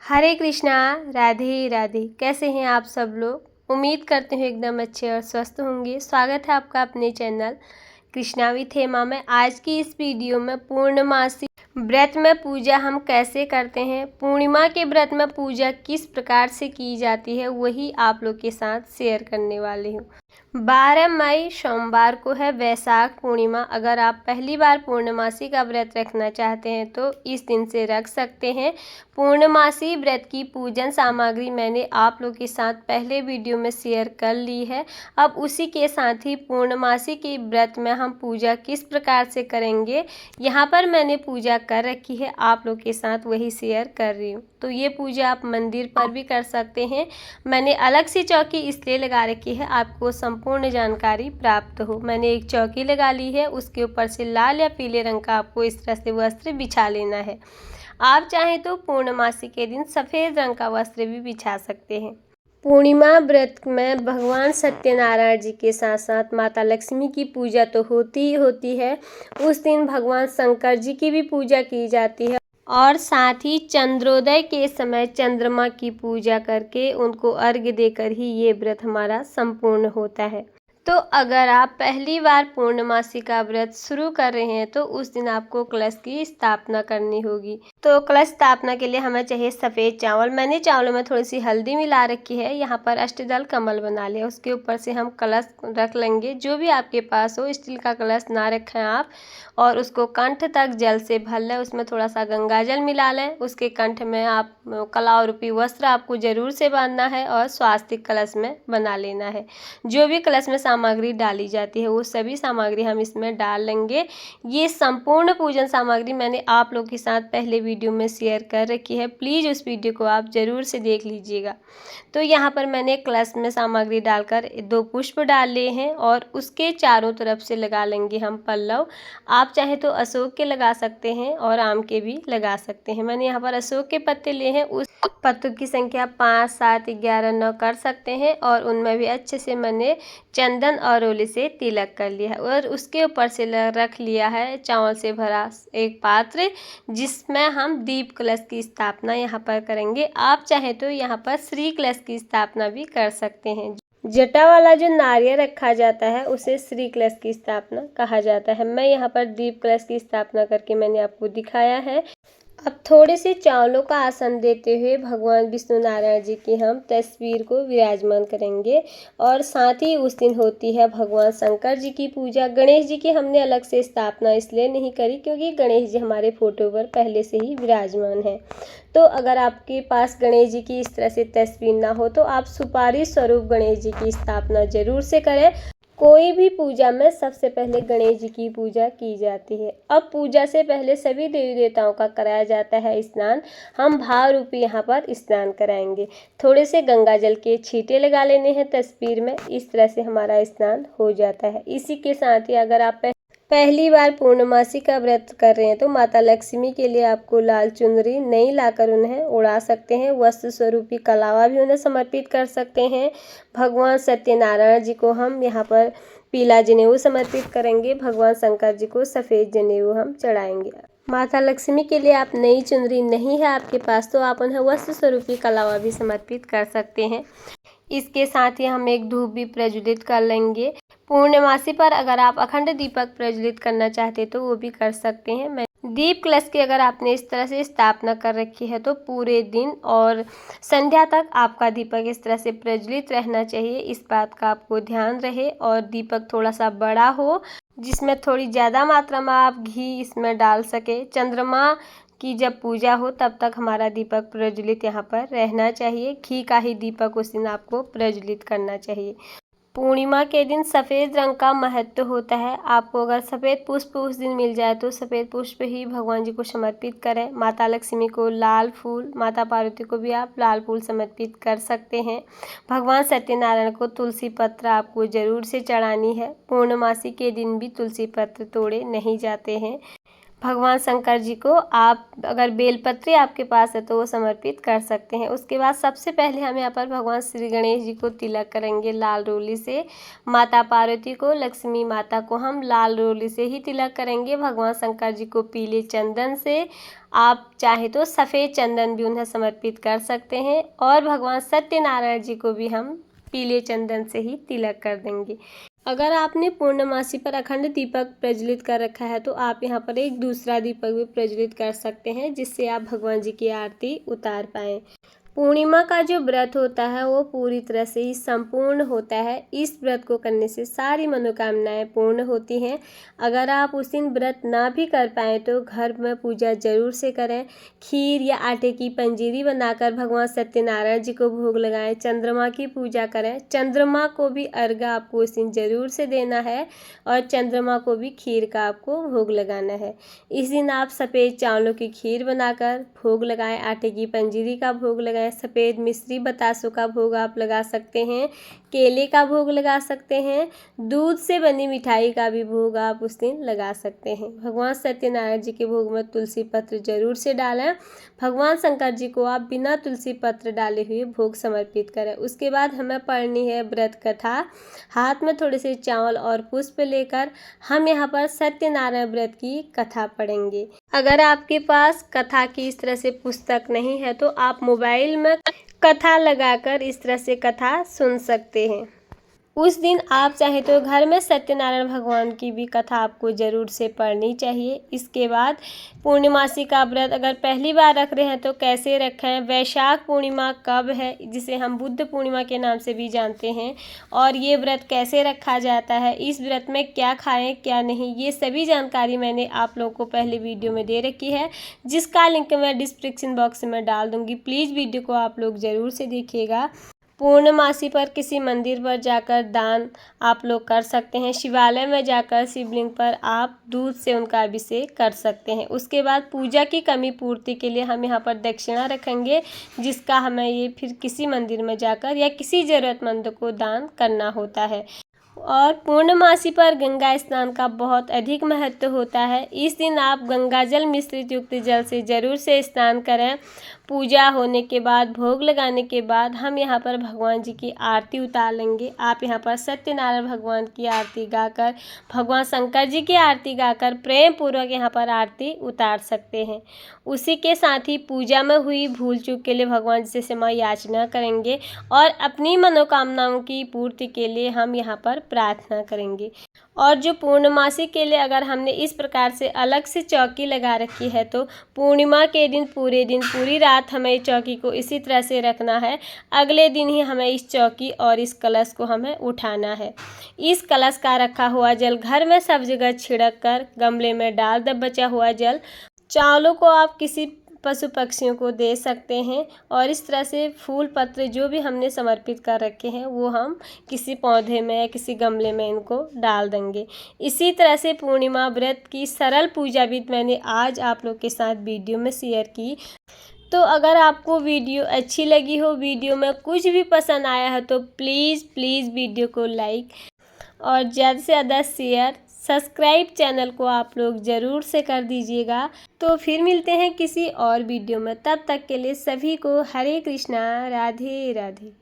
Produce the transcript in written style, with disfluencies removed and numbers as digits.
हरे कृष्णा। राधे राधे। कैसे हैं आप सब लोग? उम्मीद करते हैं एकदम अच्छे और स्वस्थ होंगे। स्वागत है आपका अपने चैनल कृष्णा विथ हेमा में। आज की इस वीडियो में पूर्णमासी व्रत में पूजा हम कैसे करते हैं, पूर्णिमा के व्रत में पूजा किस प्रकार से की जाती है, वही आप लोग के साथ शेयर करने वाली हूँ। 12 मई सोमवार को है वैशाख पूर्णिमा। अगर आप पहली बार पूर्णमासी का व्रत रखना चाहते हैं तो इस दिन से रख सकते हैं। पूर्णमासी व्रत की पूजन सामग्री मैंने आप लोग के साथ पहले वीडियो में शेयर कर ली है। अब उसी के साथ ही पूर्णमासी के व्रत में हम पूजा किस प्रकार से करेंगे, यहाँ पर मैंने पूजा कर रखी है, आप लोग के साथ वही शेयर कर रही हूँ। तो ये पूजा आप मंदिर पर भी कर सकते हैं। मैंने अलग से चौकी इसलिए लगा रखी है आपको संपूर्ण जानकारी प्राप्त हो। मैंने एक चौकी लगा ली है, उसके ऊपर से लाल या पीले रंग का आपको इस तरह से वस्त्र बिछा लेना है। आप चाहें तो पूर्णमासी के दिन सफ़ेद रंग का वस्त्र भी बिछा सकते हैं। पूर्णिमा व्रत में भगवान सत्यनारायण जी के साथ साथ माता लक्ष्मी की पूजा तो होती ही होती है। उस दिन भगवान शंकर जी की भी पूजा की जाती है और साथ ही चंद्रोदय के समय चंद्रमा की पूजा करके उनको अर्घ्य देकर ही ये व्रत हमारा संपूर्ण होता है। तो अगर आप पहली बार पूर्णमासी का व्रत शुरू कर रहे हैं तो उस दिन आपको कलश की स्थापना करनी होगी। तो कलश स्थापना के लिए हमें चाहिए सफ़ेद चावल। मैंने चावलों में थोड़ी सी हल्दी मिला रखी है। यहाँ पर अष्टदल कमल बना लिया, उसके ऊपर से हम कलश रख लेंगे। जो भी आपके पास हो, स्टील का कलश ना रखें आप, और उसको कंठ तक जल से भर लें। उसमें थोड़ा सा गंगा जल मिला लें। उसके कंठ में आप कलाव रूपी वस्त्र आपको जरूर से बांधना है और स्वास्तिक कलश में बना लेना है। जो भी कलश में सामग्री डाली जाती है वो सभी सामग्री हम इसमें डाल लेंगे। ये संपूर्ण पूजन सामग्री मैंने आप लोग के साथ पहले वीडियो में शेयर कर रखी है, प्लीज़ उस वीडियो को आप ज़रूर से देख लीजिएगा। तो यहाँ पर मैंने कलश में सामग्री डालकर 2 पुष्प डाल लिए हैं और उसके चारों तरफ से लगा लेंगे हम पल्लव। आप चाहे तो अशोक के लगा सकते हैं और आम के भी लगा सकते हैं। मैंने यहाँ पर अशोक के पत्ते लिए हैं। उस पत्तों की संख्या 5, 7, 11, 9 कर सकते हैं और उनमें भी अच्छे से मैंने चंदन और रोली से तिलक कर लिया है और उसके ऊपर से रख लिया है चावल से भरा एक पात्र, जिसमें हम दीप कलश की स्थापना यहाँ पर करेंगे। आप चाहे तो यहाँ पर श्री कलश की स्थापना भी कर सकते हैं। जटा वाला जो नारियल रखा जाता है उसे श्री कलश की स्थापना कहा जाता है। मैं यहाँ पर दीप कलश की स्थापना करके मैंने आपको दिखाया है। अब थोड़े से चावलों का आसन देते हुए भगवान विष्णु नारायण जी की हम तस्वीर को विराजमान करेंगे और साथ ही उस दिन होती है भगवान शंकर जी की पूजा। गणेश जी की हमने अलग से स्थापना इसलिए नहीं करी क्योंकि गणेश जी हमारे फोटो पर पहले से ही विराजमान है। तो अगर आपके पास गणेश जी की इस तरह से तस्वीर ना हो तो आप सुपारी स्वरूप गणेश जी की स्थापना जरूर से करें। कोई भी पूजा में सबसे पहले गणेश जी की पूजा की जाती है। अब पूजा से पहले सभी देवी देवताओं का कराया जाता है स्नान। हम भाव रूपी यहाँ पर स्नान कराएंगे। थोड़े से गंगा जल के छींटे लगा लेने हैं तस्वीर में, इस तरह से हमारा स्नान हो जाता है। इसी के साथ ही अगर आप पहली बार पूर्णमासी का व्रत कर रहे हैं तो माता लक्ष्मी के लिए आपको लाल चुनरी नहीं लाकर उन्हें उड़ा सकते हैं। वस्त्र स्वरूपी कलावा भी उन्हें समर्पित कर सकते हैं। भगवान सत्यनारायण जी को हम यहाँ पर पीला जनेऊ समर्पित करेंगे। भगवान शंकर जी को सफ़ेद जनेऊ हम चढ़ाएंगे। माता लक्ष्मी के लिए आप नई चुनरी नहीं है आपके पास तो आप उन्हें वस्त्र स्वरूपी कलावा भी समर्पित कर सकते हैं। इसके साथ ही हम एक धूप भी प्रज्वलित कर लेंगे। पूर्णमासी पर अगर आप अखंड दीपक प्रज्वलित करना चाहते तो वो भी कर सकते हैं। मैं दीप कलश की अगर आपने इस तरह से स्थापना कर रखी है तो पूरे दिन और संध्या तक आपका दीपक इस तरह से प्रज्वलित रहना चाहिए। इस बात का आपको ध्यान रहे और दीपक थोड़ा सा बड़ा हो जिसमें थोड़ी ज़्यादा मात्रा में आप घी इसमें डाल सके। चंद्रमा की जब पूजा हो तब तक हमारा दीपक प्रज्वलित यहाँ पर रहना चाहिए। घी का ही दीपक उस दिन आपको प्रज्वलित करना चाहिए। पूर्णिमा के दिन सफ़ेद रंग का महत्व होता है। आपको अगर सफ़ेद पुष्प उस दिन मिल जाए तो सफ़ेद पुष्प ही भगवान जी को समर्पित करें। माता लक्ष्मी को लाल फूल, माता पार्वती को भी आप लाल फूल समर्पित कर सकते हैं। भगवान सत्यनारायण को तुलसी पत्र आपको ज़रूर से चढ़ानी है। पूर्णमासी के दिन भी तुलसी पत्र तोड़े नहीं जाते हैं। भगवान शंकर जी को आप अगर बेलपत्री आपके पास है तो वो समर्पित कर सकते हैं। उसके बाद सबसे पहले हम यहाँ पर भगवान श्री गणेश जी को तिलक करेंगे लाल रोली से। माता पार्वती को, लक्ष्मी माता को हम लाल रोली से ही तिलक करेंगे। भगवान शंकर जी को पीले चंदन से, आप चाहे तो सफ़ेद चंदन भी उन्हें समर्पित कर सकते हैं। और भगवान सत्यनारायण जी को भी हम पीले चंदन से ही तिलक कर देंगे। अगर आपने पूर्णमासी पर अखंड दीपक प्रज्वलित कर रखा है तो आप यहाँ पर एक दूसरा दीपक भी प्रज्वलित कर सकते हैं, जिससे आप भगवान जी की आरती उतार पाएँ। पूर्णिमा का जो व्रत होता है वो पूरी तरह से ही संपूर्ण होता है। इस व्रत को करने से सारी मनोकामनाएं पूर्ण होती हैं। अगर आप उस दिन व्रत ना भी कर पाएँ तो घर में पूजा जरूर से करें। खीर या आटे की पंजीरी बनाकर भगवान सत्यनारायण जी को भोग लगाएं। चंद्रमा की पूजा करें। चंद्रमा को भी अर्घ्य आपको उस दिन जरूर से देना है और चंद्रमा को भी खीर का आपको भोग लगाना है। इस दिन आप सफ़ेद चावलों की खीर बनाकर भोग लगाएं। आटे की पंजीरी का भोग लगाएं। सफ़ेद मिश्री बतासों का भोग आप लगा सकते हैं। केले का भोग लगा सकते हैं। दूध से बनी मिठाई का भी भोग आप उस दिन लगा सकते हैं। भगवान सत्यनारायण जी के भोग में तुलसी पत्र जरूर से डालें। भगवान शंकर जी को आप बिना तुलसी पत्र डाले हुए भोग समर्पित करें। उसके बाद हमें पढ़नी है व्रत कथा। हाथ में थोड़े से चावल और पुष्प लेकर हम यहाँ पर सत्यनारायण व्रत की कथा पढ़ेंगे। अगर आपके पास कथा की इस तरह से पुस्तक नहीं है तो आप मोबाइल में कथा लगाकर इस तरह से कथा सुन सकते हैं। उस दिन आप चाहे तो घर में सत्यनारायण भगवान की भी कथा आपको ज़रूर से पढ़नी चाहिए। इसके बाद पूर्णिमासी का व्रत अगर पहली बार रख रहे हैं तो कैसे रखें, वैशाख पूर्णिमा कब है, जिसे हम बुद्ध पूर्णिमा के नाम से भी जानते हैं, और ये व्रत कैसे रखा जाता है, इस व्रत में क्या खाएं क्या नहीं, ये सभी जानकारी मैंने आप लोगों को पहले वीडियो में दे रखी है, जिसका लिंक मैं डिस्क्रिप्शन बॉक्स में डाल दूँगी। प्लीज़ वीडियो को आप लोग ज़रूर से देखिएगा। पूर्णमासी पर किसी मंदिर पर जाकर दान आप लोग कर सकते हैं। शिवालय में जाकर शिवलिंग पर आप दूध से उनका अभिषेक कर सकते हैं। उसके बाद पूजा की कमी पूर्ति के लिए हम यहाँ पर दक्षिणा रखेंगे, जिसका हमें ये फिर किसी मंदिर में जाकर या किसी ज़रूरतमंद को दान करना होता है। और पूर्णमासी पर गंगा स्नान का बहुत अधिक महत्व होता है। इस दिन आप गंगा जल मिश्रित युक्त जल से ज़रूर से स्नान करें। पूजा होने के बाद, भोग लगाने के बाद हम यहाँ पर भगवान जी की आरती उतार लेंगे। आप यहाँ पर सत्यनारायण भगवान की आरती गाकर, भगवान शंकर जी की आरती गाकर प्रेम पूर्वक यहाँ पर आरती उतार सकते हैं। उसी के साथ ही पूजा में हुई भूल चूक के लिए भगवान जी से क्षमा याचना करेंगे और अपनी मनोकामनाओं की पूर्ति के लिए हम यहाँ पर प्रार्थना करेंगे। और जो पूर्णमासी के लिए अगर हमने इस प्रकार से अलग से चौकी लगा रखी है तो पूर्णिमा के दिन पूरे दिन पूरी रात हमें चौकी को इसी तरह से रखना है। अगले दिन ही हमें इस चौकी और इस कलश को हमें उठाना है। इस कलश का रखा हुआ जल घर में सब जगह छिड़क कर गमले में डाल दे। बचा हुआ जल चावलों को आप किसी पशु पक्षियों को दे सकते हैं। और इस तरह से फूल पत्र जो भी हमने समर्पित कर रखे हैं वो हम किसी पौधे में या किसी गमले में इनको डाल देंगे। इसी तरह से पूर्णिमा व्रत की सरल पूजा भी मैंने आज आप लोग के साथ वीडियो में शेयर की। तो अगर आपको वीडियो अच्छी लगी हो, वीडियो में कुछ भी पसंद आया है तो प्लीज़ वीडियो को लाइक और ज़्यादा से ज़्यादा शेयर, सब्सक्राइब चैनल को आप लोग ज़रूर से कर दीजिएगा। तो फिर मिलते हैं किसी और वीडियो में, तब तक के लिए सभी को हरे कृष्णा, राधे राधे।